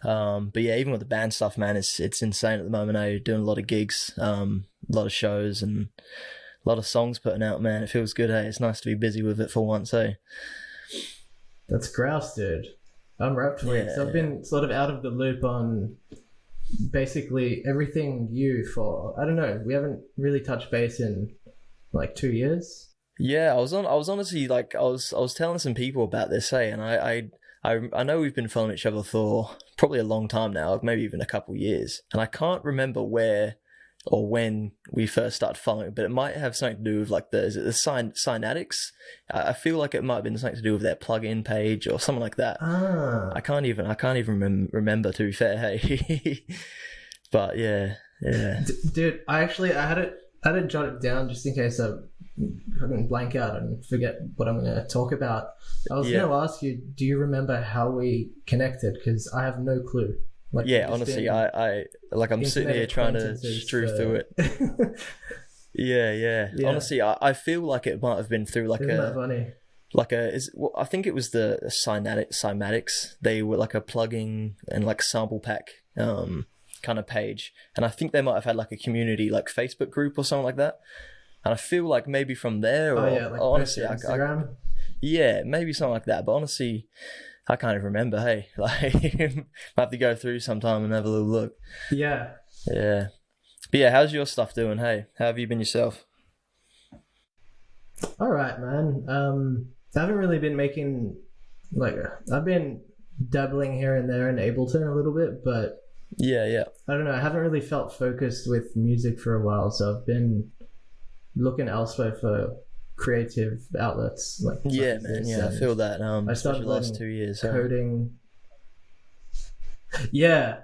But yeah, even with the band stuff, man, it's insane at the moment. Doing a lot of gigs, a lot of shows, and a lot of songs putting out, man. It feels good, hey. It's nice to be busy with it for once, hey. That's grouse, dude. I'm wrapped for you. So I've been sort of out of the loop on basically everything you for, I don't know, we haven't really touched base in like 2 years. Yeah, I was honestly like I was telling some people about this, hey, and I know we've been following each other for probably a long time now, maybe even a couple years, and I can't remember where or when we first started following, but it might have something to do with like is it the Synatics? I feel like it might have been something to do with their plugin page or something like that. I can't even remember, to be fair, hey. But yeah. Dude, I had it jotted down just in case I fucking blank out and forget what I'm going to talk about. I was going to ask you, do you remember how we connected? Because I have no clue. Like, yeah, honestly, I'm sitting here trying to strew through it. yeah. Honestly, I feel like it might have been through like Isn't that funny? I think it was the Cymatics. They were like a plugin and like sample pack kind of page, and I think they might have had like a community like Facebook group or something like that. And I feel like maybe from there, or like honestly, Instagram. Yeah, maybe something like that. But honestly, I can't even remember. Hey, like I have to go through sometime and have a little look. Yeah. But yeah, how's your stuff doing? Hey, how have you been yourself? All right, man. I haven't really been making I've been dabbling here and there in Ableton a little bit, but yeah. I don't know. I haven't really felt focused with music for a while, so I've been looking elsewhere for creative outlets. Yeah, man. Yeah, I feel that. I started the last 2 years coding. Yeah.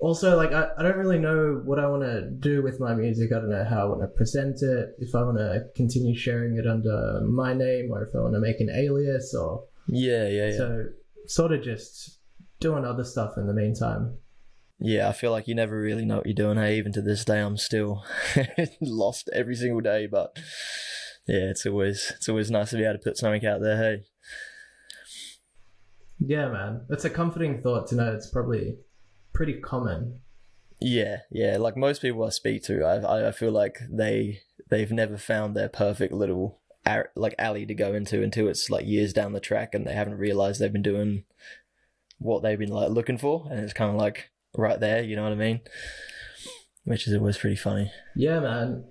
Also, I don't really know what I want to do with my music. I don't know how I want to present it. If I want to continue sharing it under my name, or if I want to make an alias, or yeah. So sort of just doing other stuff in the meantime. Yeah, I feel like you never really know what you're doing. Hey, even to this day, I'm still lost every single day. But yeah, it's always nice to be able to put something out there. Hey. Yeah, man, it's a comforting thought to know it's probably pretty common. Yeah. Like most people I speak to, I feel like they've never found their perfect little alley to go into until it's like years down the track, and they haven't realized they've been doing what they've been like looking for, and it's kind of like right there, you know what I mean? Which is always pretty funny. Yeah, man.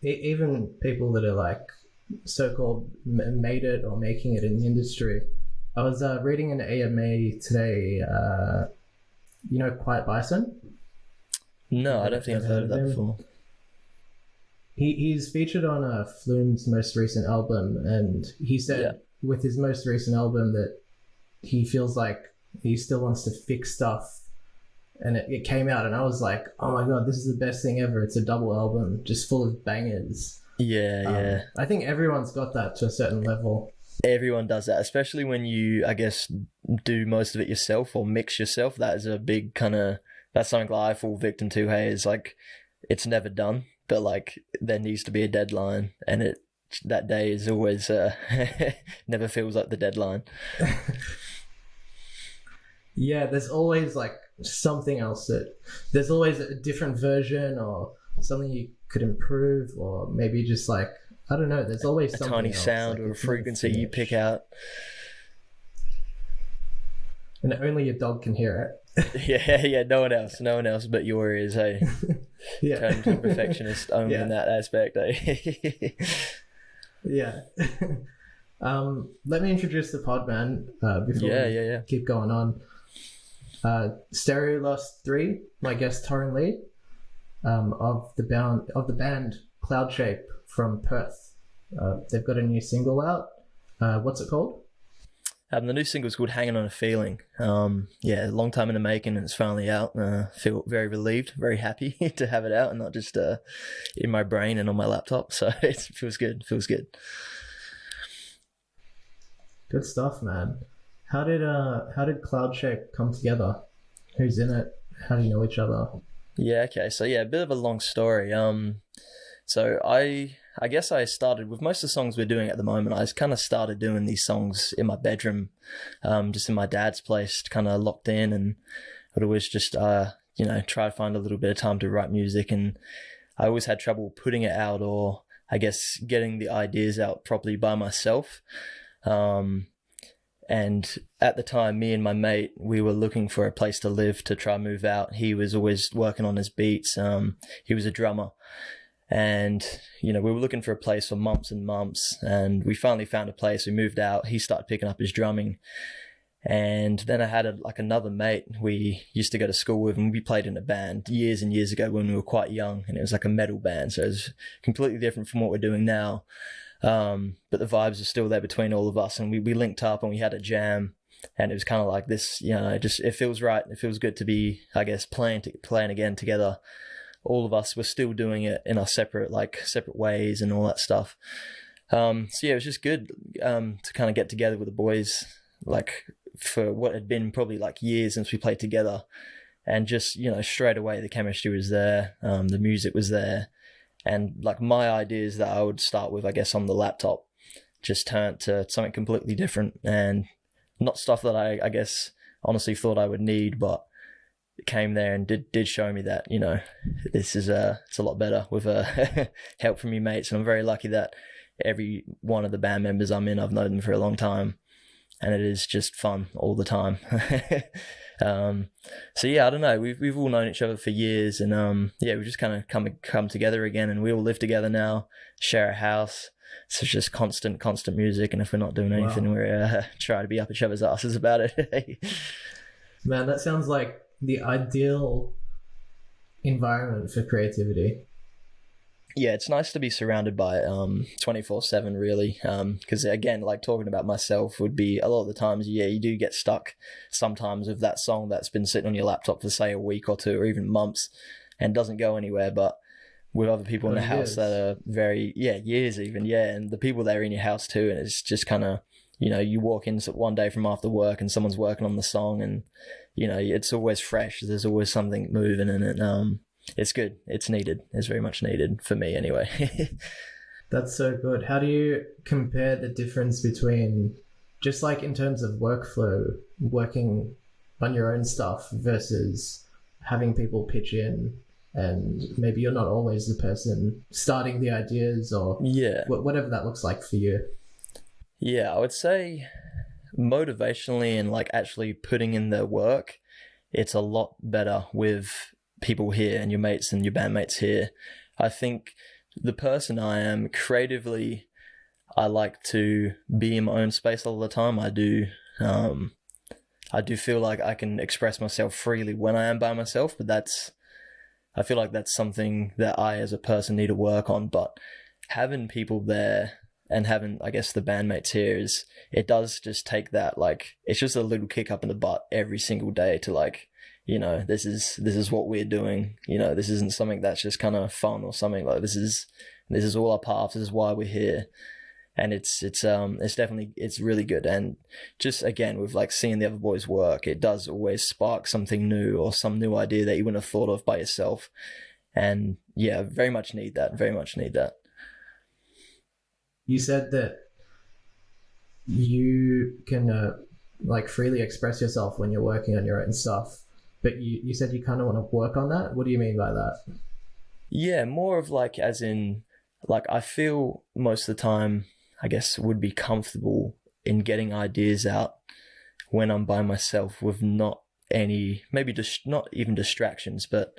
Even people that are like so-called made it or making it in the industry. I was reading an AMA today. You know Quiet Bison? No, I don't think I've heard of that before. He's featured on Flume's most recent album, and he said with his most recent album that he feels like he still wants to fix stuff. And it came out, and I was like, oh my god, this is the best thing ever. It's a double album, just full of bangers. Yeah. I think everyone's got that to a certain level. Everyone does that, especially when you, I guess, do most of it yourself or mix yourself. That is a big that's something that I fall victim to, hey, is like, it's never done, but like, there needs to be a deadline, and that day is always, never feels like the deadline. Yeah, there's always like something else there's always a different version or something you could improve, or maybe just like, I don't know, there's always a something tiny else, sound or a frequency you pick out. And only your dog can hear it. yeah, no one else but your ears, hey. Yeah. Turn to a perfectionist only in that aspect, eh? Yeah. Let me introduce the pod, man, before we keep going on. Stereolust 3, my guest Torrin Lee, of the band Cloudshape from Perth. They've got a new single out. What's it called? The new single's called Hanging on a Feeling. A long time in the making, and it's finally out. Feel very relieved, very happy to have it out and not just in my brain and on my laptop. So it feels good. Good stuff, man. How did Cloudshape come together? Who's in it? How do you know each other? Yeah, okay. So a bit of a long story. So I I guess I started with most of the songs we're doing at the moment. I kind of started doing these songs in my bedroom, just in my dad's place, kind of locked in, and I'd always just, try to find a little bit of time to write music. And I always had trouble putting it out, or I guess getting the ideas out properly by myself. And at the time, me and my mate, we were looking for a place to live to try and move out. He was always working on his beats. He was a drummer. And, we were looking for a place for months and months. And we finally found a place. We moved out. He started picking up his drumming. And then I had another mate we used to go to school with, and we played in a band years and years ago when we were quite young. And it was like a metal band. So it was completely different from what we're doing now. But the vibes are still there between all of us, and we linked up and we had a jam, and it was kind of like this, it feels right. It feels good to be, I guess, playing again together. All of us were still doing it in our separate ways and all that stuff. So yeah, it was just good, to kind of get together with the boys, like for what had been probably like years since we played together, and just, straight away the chemistry was there. The music was there. And like my ideas that I would start with, I guess, on the laptop just turned to something completely different, and not stuff that I guess honestly thought I would need, but it came there and did show me that, this is it's a lot better with help from your mates. And I'm very lucky that every one of the band members I'm in, I've known them for a long time, and it is just fun all the time. So yeah, I don't know. We've all known each other for years, and we just kind of come together again, and we all live together now, share a house. So it's just constant music, and if we're not doing anything, wow, we're trying to be up each other's asses about it. Man, that sounds like the ideal environment for creativity. Yeah, it's nice to be surrounded by 24/7, really, because again, like talking about myself would be a lot of the times, you do get stuck sometimes with that song that's been sitting on your laptop for say a week or two or even months and doesn't go anywhere. But with other people in the house that are years even, and the people that are in your house too, and it's just kind of, you walk in one day from after work and someone's working on the song, and it's always fresh. There's always something moving in it. It's good. It's needed. It's very much needed for me anyway. That's so good. How do you compare the difference between, just like in terms of workflow, working on your own stuff versus having people pitch in, and maybe you're not always the person starting the ideas, or whatever that looks like for you? Yeah, I would say motivationally and like actually putting in the work, it's a lot better with people here and your mates and your bandmates here. I think the person I am creatively, I like to be in my own space all the time. I do feel like I can express myself freely when I am by myself, but I feel like that's something that I as a person need to work on. But having people there and having, I guess, the bandmates here it does just take that, like, it's just a little kick up in the butt every single day to like, this is what we're doing. This isn't something that's just kind of fun or something. Like this is all our path. This is why we're here, and it's definitely, it's really good. And just again with like seeing the other boys work, it does always spark something new or some new idea that you wouldn't have thought of by yourself. And yeah, very much need that. Very much need that. You said that you can like freely express yourself when you're working on your own stuff. But you said you kind of want to work on that? What do you mean by that? Yeah, more of like, as in, like, I feel most of the time, I guess, would be comfortable in getting ideas out when I'm by myself with not any, maybe just not even distractions, but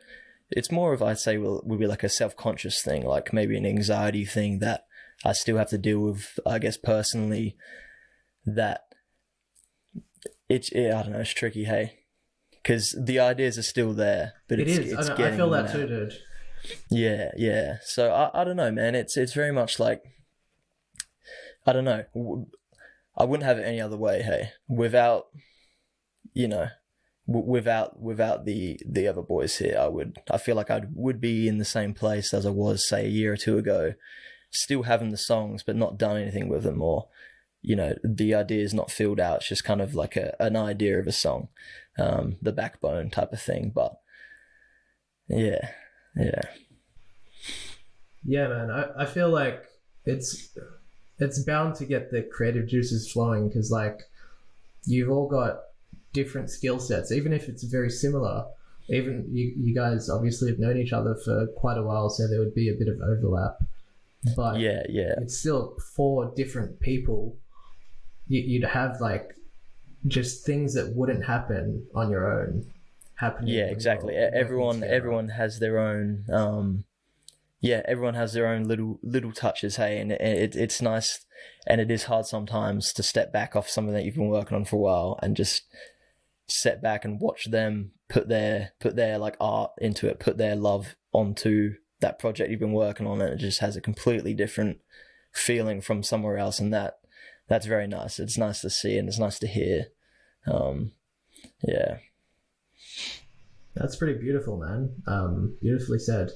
it's more of, I'd say, would be like a self-conscious thing, like maybe an anxiety thing that I still have to deal with, I guess, personally, that I don't know, it's tricky, hey? Because the ideas are still there, but it's getting I feel that out. too, dude. Yeah. So I don't know, man. It's very much like, I don't know. I wouldn't have it any other way. Hey, without the other boys here, I feel like I would be in the same place as I was, say, a year or two ago, still having the songs but not done anything with them, or the idea is not filled out. It's just kind of like an idea of a song, the backbone type of thing. But yeah, man, I feel like it's bound to get the creative juices flowing, because like you've all got different skill sets, even if it's very similar. Even you guys obviously have known each other for quite a while, so there would be a bit of overlap. But Yeah, yeah. it's still four different people. You'd have like just things that wouldn't happen on your own happening. Yeah, exactly. Everyone has their own everyone has their own little touches, hey, and it's nice, and it is hard sometimes to step back off something that you've been working on for a while and just sit back and watch them put their like art into it, put their love onto that project you've been working on, and it just has a completely different feeling from somewhere else, and that's very nice. It's nice to see and it's nice to hear. Yeah. That's pretty beautiful, man. Beautifully said.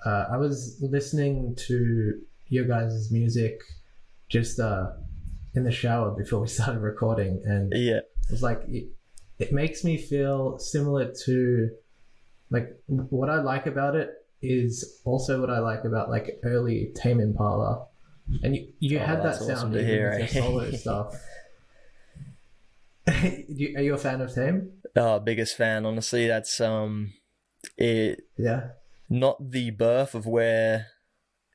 I was listening to your guys' music just in the shower before we started recording, and Yeah. it was like it makes me feel similar to, like, what I like about it is also what I like about like early Tame Impala, and you had that that's sound awesome to even hear, with your solo stuff. Are you a fan of Tame? Biggest fan, honestly. That's it. Yeah. Not the birth of where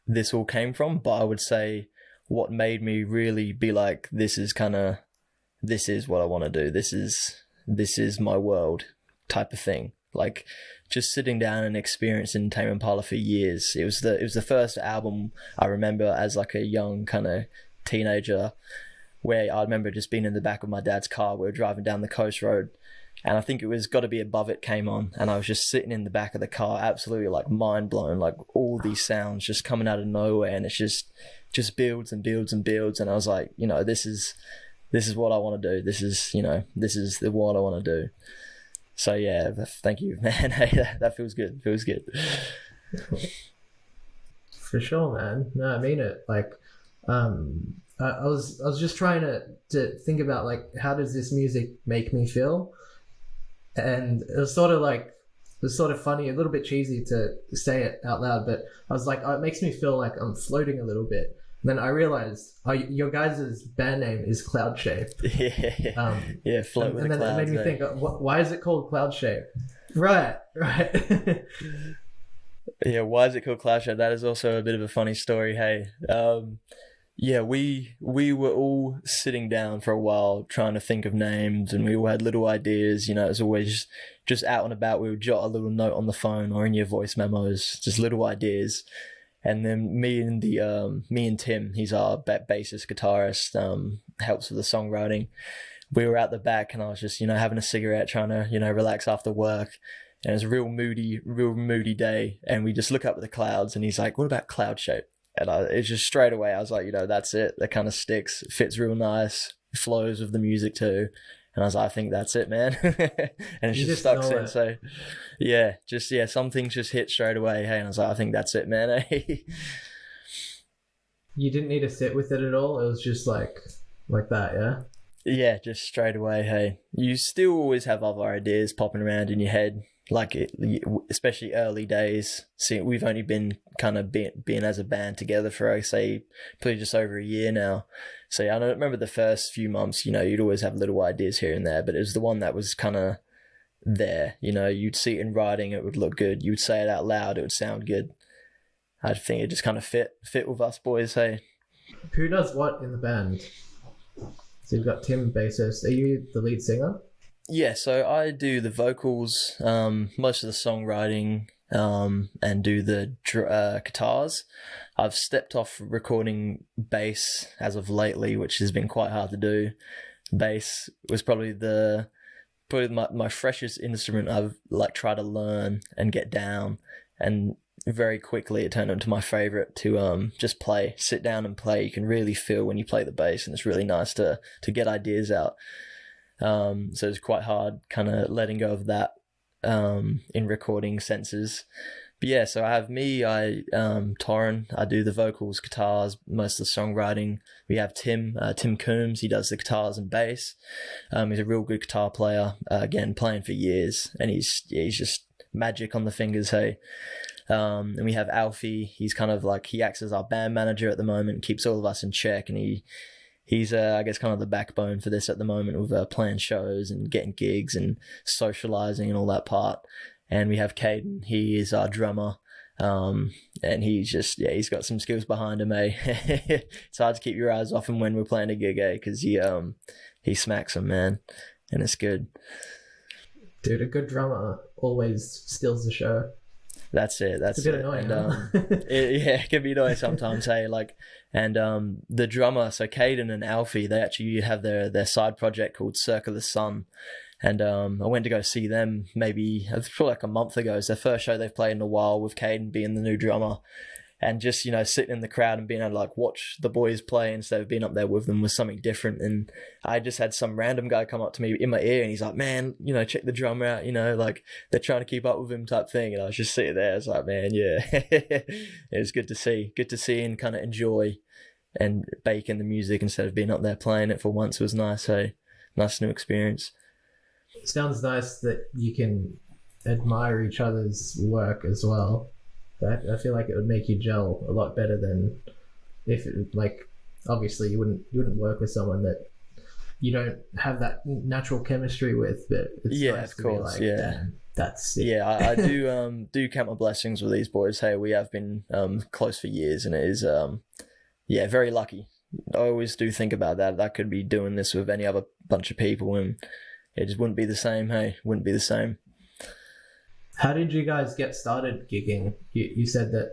this all came from, but I would say what made me really be like, this is what I want to do. This is my world type of thing. Like just sitting down and experiencing Tame Impala for years. It was the first album I remember as like a young kind of teenager, where I remember just being in the back of my dad's car. We were driving down the coast road, and I think it was Gotta Be Above It came on, and I was just sitting in the back of the car, absolutely like mind blown, like all these sounds just coming out of nowhere, and it's just builds and builds and builds, and I was like, this is what I want to do. This is the what I want to do. So yeah, thank you, man. Hey, that feels good. Feels good. For sure, man. No, I mean it. Like, I was just trying to think about like, how does this music make me feel? And it was sort of funny, a little bit cheesy to say it out loud, but I was like, oh, it makes me feel like I'm floating a little bit. And then I realized, your guys' band name is Cloudshape. Yeah, float with the clouds. And then it made me think, why is it called Cloudshape? Right. Yeah, why is it called Cloudshape? That is also a bit of a funny story, hey. Yeah, we were all sitting down for a while trying to think of names, and we all had little ideas. It was always just out and about. We would jot a little note on the phone or in your voice memos, just little ideas. And then me and Tim, he's our bassist guitarist, helps with the songwriting. We were out the back, and I was just having a cigarette, trying to relax after work. And it was a real moody day, and we just look up at the clouds, and he's like, "What about Cloudshape?" And it's just straight away, I was like, that's it. That kind of sticks. It fits real nice. It flows with the music too. And I was like, I think that's it, man. And it's just stuck since. So yeah, some things just hit straight away. Hey, and I was like, I think that's it, man. Hey. You didn't need to sit with it at all. It was just like that, yeah? Yeah, just straight away. Hey, you still always have other ideas popping around in your head. Like especially early days. See, we've only been kind of been as a band together for, I say, probably just over a year now. So yeah, I remember the first few months, you'd always have little ideas here and there, but it was the one that was kind of there. You'd see it in writing, it would look good. You would say it out loud, it would sound good. I think it just kind of fit with us boys. Hey, who does what in the band? So you've got Tim, bassist. Are you the lead singer? Yeah, so I do the vocals, most of the songwriting, and do the guitars. I've stepped off recording bass as of lately, which has been quite hard to do. Bass was probably my freshest instrument I've tried to learn and get down, and very quickly it turned into my favorite to just sit down and play. You can really feel when you play the bass, and it's really nice to get ideas out. So it's quite hard kind of letting go of that in recording senses. But yeah, so I have Torrin, I do the vocals, guitars, most of the songwriting. We have Tim Coombs, he does the guitars and bass. He's a real good guitar player, again, playing for years, and he's just magic on the fingers, hey. And we have Alfie. He's kind of like, he acts as our band manager at the moment, keeps all of us in check, and he's I guess kind of the backbone for this at the moment with playing shows and getting gigs and socializing and all that part. And we have Caden. He is our drummer. And he's just, he's got some skills behind him, eh? It's hard to keep your eyes off him when we're playing a gig, eh? Because he smacks them, man, and it's good. Dude, a good drummer always steals the show. That's it. That's it's a bit it. annoying, And, it can be annoying sometimes, hey. Like, and the drummer, so Caden and Alfie, they actually have their side project called Circle the Sun. And I went to go see them maybe probably like a month ago. It's their first show they've played in a while, with Caden being the new drummer. And just, sitting in the crowd and being able to like watch the boys play instead of being up there with them was something different. And I just had some random guy come up to me in my ear and he's like, man, check the drummer out, like they're trying to keep up with him type thing. And I was just sitting there. I was like, man, yeah, it was good to see and kind of enjoy and bake in the music instead of being up there playing it for once. It was nice. So nice new experience. It sounds nice that you can admire each other's work as well. I feel like it would make you gel a lot better than if obviously you wouldn't work with someone that you don't have that natural chemistry with, but it's nice to course, be like, damn, that's it. Yeah, I do count my blessings with these boys. Hey, we have been close for years, and it is very lucky. I always do think about that. I could be doing this with any other bunch of people and it just wouldn't be the same, hey, wouldn't be the same. How did you guys get started gigging? You said that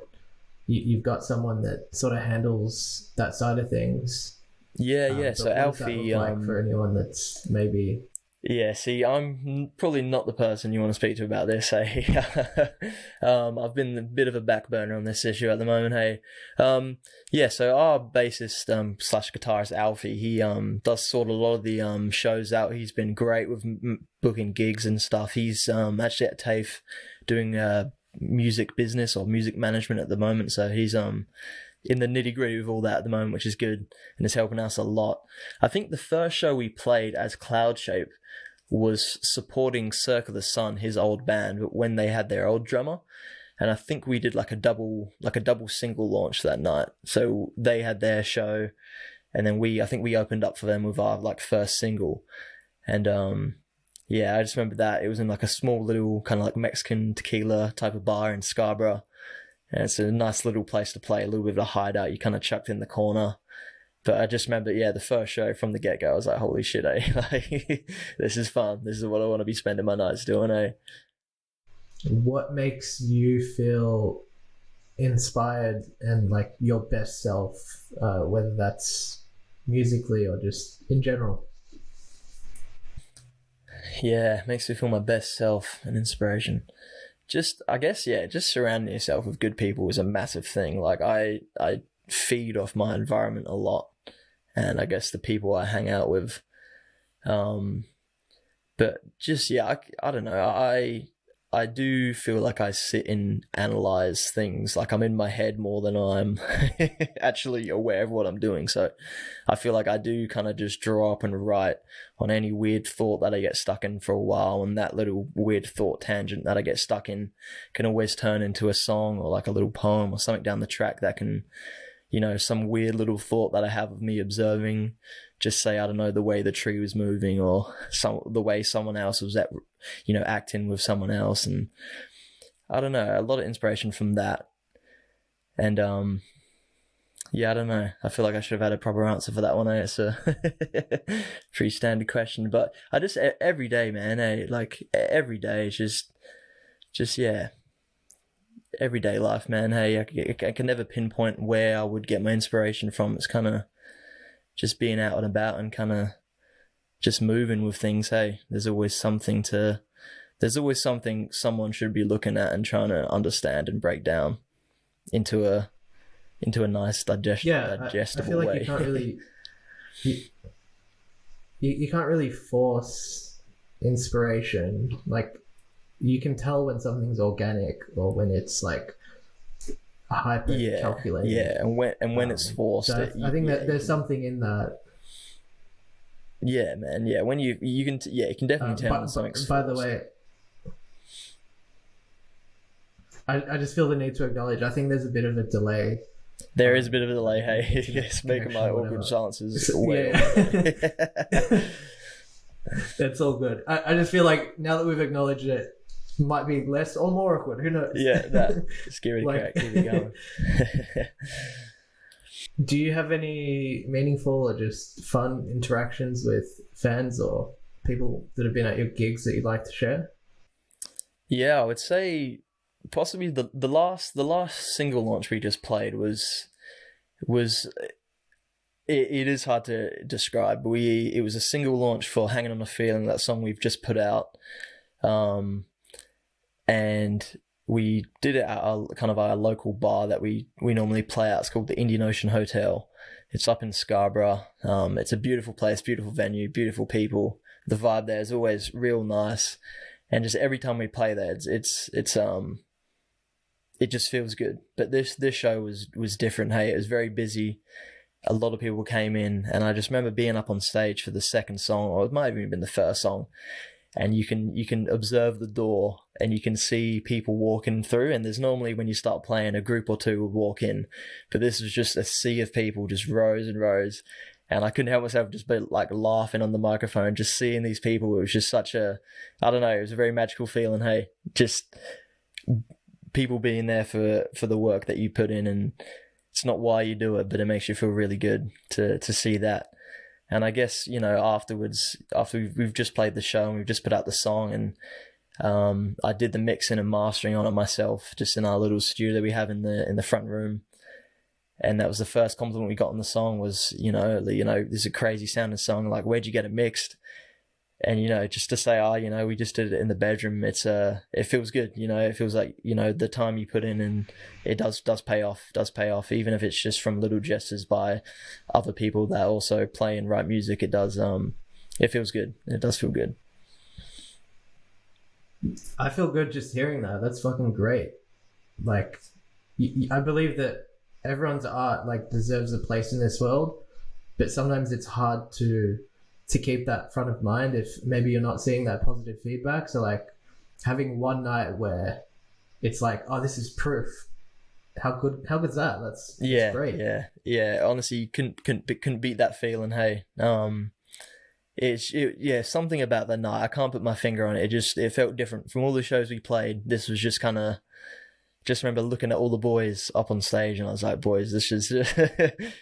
you've got someone that sort of handles that side of things. Yeah. So Alfie, for anyone that's maybe. Yeah, see, I'm probably not the person you want to speak to about this, hey. I've been a bit of a back burner on this issue at the moment, hey. So our bassist slash guitarist Alfie, he does sort of a lot of the shows out. He's been great with booking gigs and stuff. He's actually at TAFE doing music business or music management at the moment, so he's in the nitty gritty with all that at the moment, which is good and is helping us a lot. I think the first show we played as Cloudshape was supporting Circle the Sun, his old band, but when they had their old drummer. And I think we did like a double single launch that night. So they had their show, and then I think we opened up for them with our like first single. And I just remember that it was in like a small little kind of like Mexican tequila type of bar in Scarborough. And it's a nice little place to play, a little bit of a hideout. You kind of chucked in the corner. But I just remember, the first show from the get-go, I was like, holy shit, eh? Like, this is fun. This is what I want to be spending my nights doing, eh? What makes you feel inspired and like your best self, whether that's musically or just in general? Yeah, makes me feel my best self and inspiration. Just surrounding yourself with good people is a massive thing. Like, I feed off my environment a lot, and I guess the people I hang out with. But just, I don't know. I do feel like I sit and analyze things. Like, I'm in my head more than I'm actually aware of what I'm doing. So I feel like I do kind of just draw up and write on any weird thought that I get stuck in for a while. And that little weird thought tangent that I get stuck in can always turn into a song or like a little poem or something down the track that can, some weird little thought that I have of me observing, just say, I don't know, the way the tree was moving or the way someone else was acting with someone else. And I don't know, a lot of inspiration from that. And I don't know. I feel like I should have had a proper answer for that one. It's a pretty standard question, but I just, every day, man, like every day is just everyday life, man. Hey, I can never pinpoint where I would get my inspiration from. It's kind of just being out and about and kind of just moving with things. Hey, there's always something someone should be looking at and trying to understand and break down into a nice digestible I feel like way. You can't really you can't really force inspiration. Like, you can tell when something's organic or when it's like hyper calculated. Yeah, and when it's forced. So I think that there's something in that. Yeah, man. Yeah, when you can you can definitely tell when something's by forced. the way, I just feel the need to acknowledge. I think there's a bit of a delay. There is a bit of a delay, hey. It's making my awkward silences way over. That's all good. I just feel like now that we've acknowledged it, might be less or more awkward. Who knows? Yeah, that scary crack. Keep it going. Do you have any meaningful or just fun interactions with fans or people that have been at your gigs that you'd like to share? Yeah, I would say possibly the last single launch we just played was it is hard to describe. It was a single launch for Hanging on a Feeling, that song we've just put out, and we did it at our local bar that we normally play at. It's called the Indian Ocean Hotel. It's up in Scarborough. It's a beautiful place, beautiful venue, beautiful people. The vibe there is always real nice, and just every time we play there, it just feels good. But this show was different. Hey, it was very busy. A lot of people came in, and I just remember being up on stage for the second song, or it might have even been the first song, and you can observe the door and you can see people walking through, and there's normally, when you start playing, a group or two would walk in, but this was just a sea of people, just rows and rows, and I couldn't help myself just be like laughing on the microphone, just seeing these people. It was just such a, I don't know, it was a very magical feeling. Hey, just people being there for the work that you put in, and it's not why you do it, but it makes you feel really good to see that. And I guess, afterwards, after we've just played the show and we've just put out the song, and I did the mixing and mastering on it myself, just in our little studio that we have in the front room. And that was the first compliment we got on the song was, this is a crazy sounding song. Like, where'd you get it mixed? And, just to say, we just did it in the bedroom. It feels good. It feels like, the time you put in, and it does pay off, even if it's just from little gestures by other people that also play and write music. It does, it feels good. It does feel good. I feel good just hearing that. That's fucking great. Like, I believe that everyone's art, like, deserves a place in this world, but sometimes it's hard to keep that front of mind if maybe you're not seeing that positive feedback. So like having one night where it's like, oh, this is proof. How good's that? That's great. Yeah. Honestly, you couldn't beat that feeling. Hey, something about that night. I can't put my finger on it. It felt different from all the shows we played. This was just kind of, just remember looking at all the boys up on stage, and I was like, boys, this is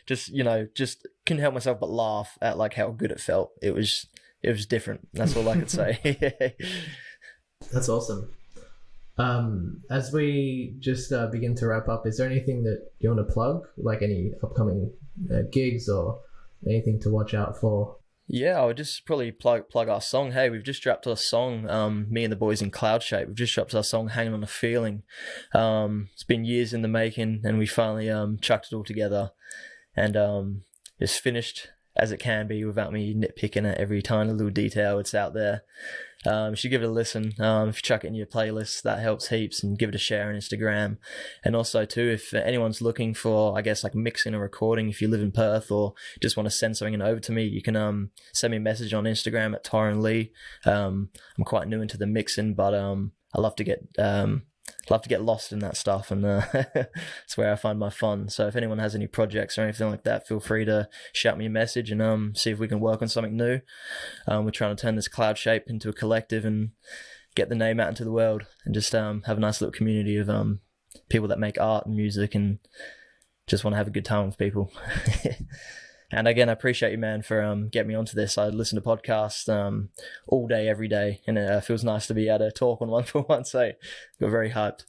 just couldn't help myself but laugh at like how good it felt. It was different. That's all I could say. That's awesome. As we just begin to wrap up, is there anything that you want to plug, like any upcoming gigs or anything to watch out for? Yeah, I would just probably plug our song. Hey, we've just dropped our song, me and the boys in Cloudshape. We've just dropped our song, Hanging on a Feeling. It's been years in the making, and we finally chucked it all together. And it's finished as it can be without me nitpicking at every tiny little detail. It's out there. You should give it a listen. If you chuck it in your playlist, that helps heaps, and give it a share on Instagram. And also too, if anyone's looking for, I guess, like mixing or recording, if you live in Perth or just want to send something over to me, you can send me a message on Instagram at Torrin Lee. I'm quite new into the mixing, but I love to get lost in that stuff, and it's where I find my fun. So if anyone has any projects or anything like that, feel free to shout me a message and see if we can work on something new. We're trying to turn this Cloudshape into a collective and get the name out into the world, and just have a nice little community of people that make art and music and just want to have a good time with people. And again, I appreciate you, man, for getting me onto this. I listen to podcasts all day, every day, and it feels nice to be able to talk on one for one. So got very hyped.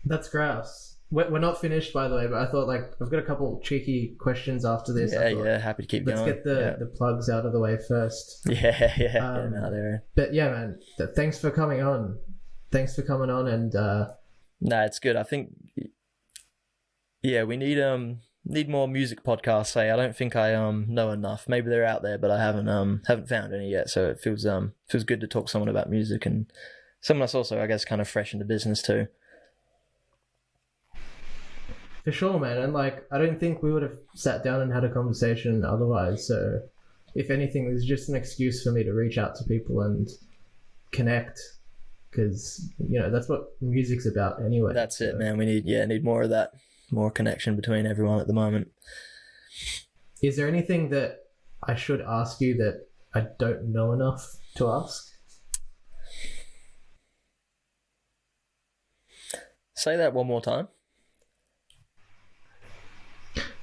That's grouse. We're not finished, by the way, but I thought, like, I've got a couple cheeky questions after this. Yeah, happy to keep going. Let's get the plugs out of the way first. Yeah. But yeah, man, thanks for coming on. And no, it's good. I think, yeah, we need more music podcasts. I don't think I know enough. Maybe they're out there, but I haven't found any yet. So it feels good to talk to someone about music, and someone that's also, I guess, kind of fresh into business too. For sure, man. And like, I don't think we would have sat down and had a conversation otherwise. So if anything, there's just an excuse for me to reach out to people and connect because that's what music's about anyway. That's it, man. We need more of that, more connection between everyone at the moment. Is there anything that I should ask you that I don't know enough to ask? Say that one more time.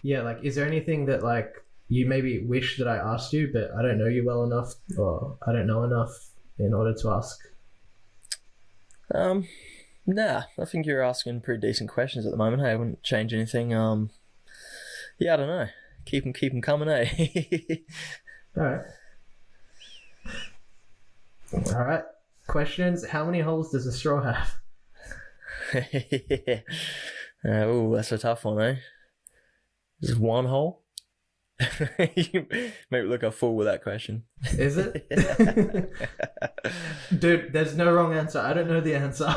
Yeah, like, is there anything that, like, you maybe wish that I asked you, but I don't know you well enough, or I don't know enough in order to ask? Nah, I think you're asking pretty decent questions at the moment. Hey, I wouldn't change anything. Yeah, I don't know. Keep them coming, eh? All right. Questions. How many holes does a straw have? Oh, that's a tough one, eh? Just one hole? You make me look a fool with that question. Is it? Dude, there's no wrong answer. I don't know the answer.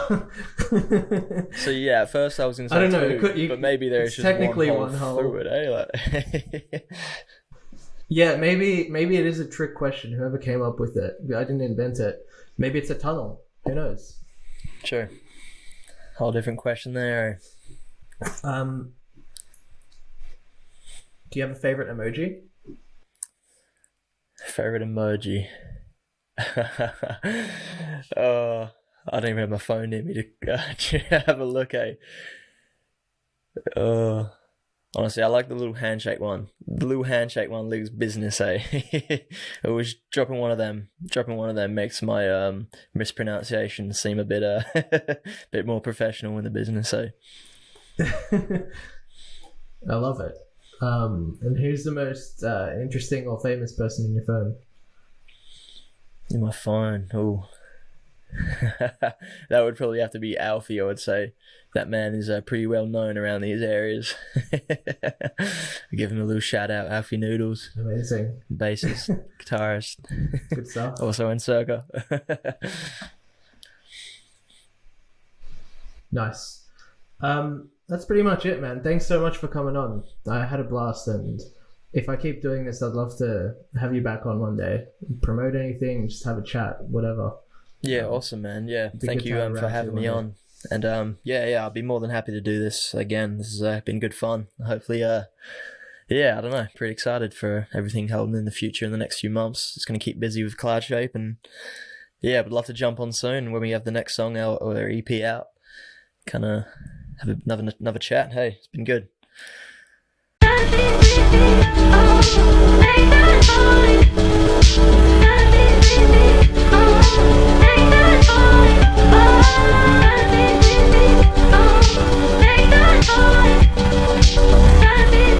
So yeah, at first I was going to say I don't know. two, but maybe there's just technically one hole through it, eh? Like... Yeah, maybe it is a trick question. Whoever came up with it, I didn't invent it. Maybe it's a tunnel. Who knows? Sure. Whole different question there. Do you have a favorite emoji? Favorite emoji? I don't even have my phone near me to have a look at. Honestly, I like the little handshake one. The little handshake one looks business, eh? Always dropping one of them makes my mispronunciation seem a bit bit more professional in the business, eh? I love it. And who's the most interesting or famous person in your phone? In my phone, oh. That would probably have to be Alfie, I would say. That man is pretty well known around these areas. Give him a little shout out, Alfie Noodles. Amazing. Bassist, guitarist. Good stuff. Also in Circa. Nice. That's pretty much it, man. Thanks so much for coming on. I had a blast, and if I keep doing this, I'd love to have you back on one day. Promote anything, just have a chat, whatever. Yeah, awesome, man. Yeah, thank you for having me on. And yeah, I'll be more than happy to do this again. This has been good fun. Hopefully, I don't know, pretty excited for everything happening in the future in the next few months. It's going to keep busy with Cloudshape, and yeah, would love to jump on soon when we have the next song out or their EP out. Kind of have another chat. Hey, it's been good.